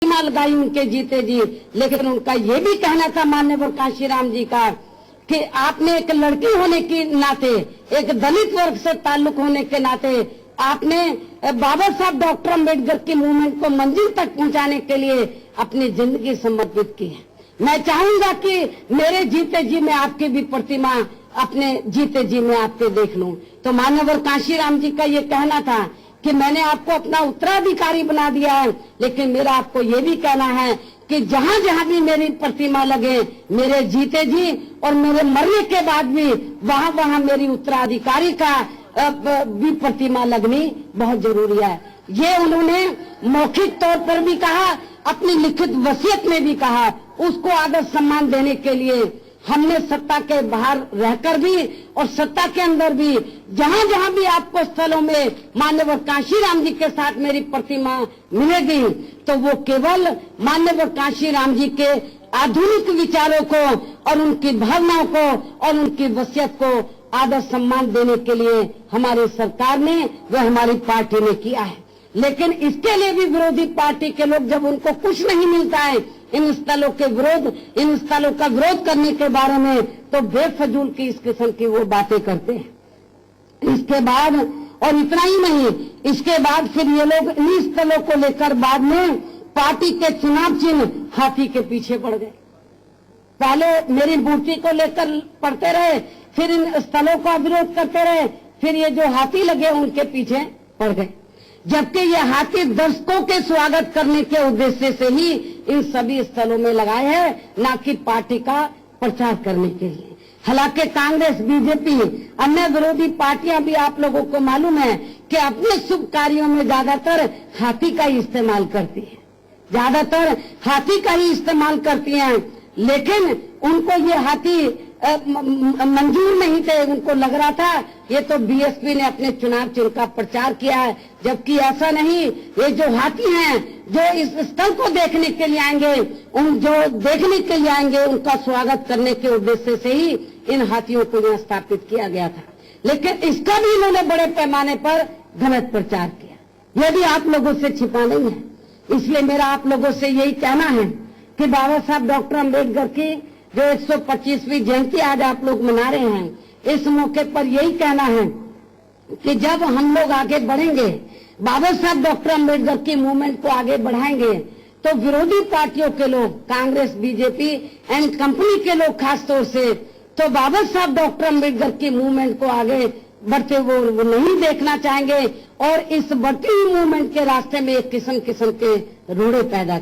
प्रतिमा लगाई उनके जीते जी, लेकिन उनका ये भी कहना था माननीय कांशीराम जी का कि आपने एक लड़की होने के नाते, एक दलित वर्ग से ताल्लुक होने के नाते आपने बाबा साहब डॉक्टर अम्बेडकर की मूवमेंट को मंजिल तक पहुंचाने के लिए अपनी जिंदगी समर्पित की है। मैं चाहूंगा कि मेरे जीते जी में आपकी भी प्रतिमा अपने जीते जी में आपके देख लूं। तो माननीय कांशीराम जी का ये कहना था कि मैंने आपको अपना उत्तराधिकारी बना दिया है, लेकिन मेरा आपको ये भी कहना है कि जहां जहां भी मेरी प्रतिमा लगे, मेरे जीते जी और मेरे मरने के बाद भी वहां वहां मेरी उत्तराधिकारी का भी प्रतिमा लगनी बहुत जरूरी है। ये उन्होंने मौखिक तौर पर भी कहा, अपनी लिखित वसीयत में भी कहा। उसको आदर सम्मान देने के लिए हमने सत्ता के बाहर रहकर भी और सत्ता के अंदर भी जहां जहां भी आपको स्थलों में माननीय कांशीराम जी के साथ मेरी प्रतिमा मिलेगी, तो वो केवल माननीय कांशीराम जी के आधुनिक विचारों को और उनकी भावनाओं को और उनकी वसीयत को आदर सम्मान देने के लिए हमारी सरकार ने व हमारी पार्टी ने किया है। लेकिन इसके लिए भी विरोधी पार्टी के लोग जब उनको कुछ नहीं मिलता है इन स्थलों का विरोध करने के बारे में, तो बेफजूल की इस किस्म की वो बातें करते हैं। इसके बाद और इतना ही नहीं, इसके बाद फिर ये लोग इन स्थलों को लेकर बाद में पार्टी के चुनाव चिन्ह हाथी के पीछे पड़ गए। पहले मेरी मूर्ति को लेकर पढ़ते रहे, फिर इन स्थलों का विरोध करते रहे, फिर ये जो हाथी लगे उनके पीछे पड़ गए। जबकि ये हाथी दर्शकों के स्वागत करने के उद्देश्य से ही इन सभी स्थलों में लगाए हैं, ना कि पार्टी का प्रचार करने के लिए। हालांकि कांग्रेस, बीजेपी, अन्य विरोधी पार्टियां भी आप लोगों को मालूम है कि अपने शुभ कार्यों में ज्यादातर हाथी का ही इस्तेमाल करती है, ज्यादातर हाथी का ही इस्तेमाल करती हैं। लेकिन उनको ये हाथी मंजूर नहीं थे। उनको लग रहा था ये तो बीएसपी ने अपने चुनाव चिन्ह का प्रचार किया है, जबकि ऐसा नहीं। ये जो हाथी हैं जो इस स्थल को देखने के लिए आएंगे, उनका स्वागत करने के उद्देश्य से ही इन हाथियों को यहाँ स्थापित किया गया था। लेकिन इसका भी इन्होंने बड़े पैमाने पर गलत प्रचार किया। ये भी आप लोगों से छिपा नहीं है। इसलिए मेरा आप लोगों से यही कहना है कि बाबा साहब डॉक्टर अम्बेडकर की जो 125वीं जयंती आज आप लोग मना रहे हैं, इस मौके पर यही कहना है कि जब हम लोग आगे बढ़ेंगे, बाबा साहब डॉक्टर अम्बेडकर की मूवमेंट को आगे बढ़ाएंगे, तो विरोधी पार्टियों के लोग, कांग्रेस, बीजेपी एंड कंपनी के लोग खास तौर से, तो बाबा साहब डॉक्टर अम्बेडकर की मूवमेंट को आगे बढ़ते वो नहीं देखना चाहेंगे और इस बढ़ती हुई मूवमेंट के रास्ते में एक किस्म के रोड़े पैदा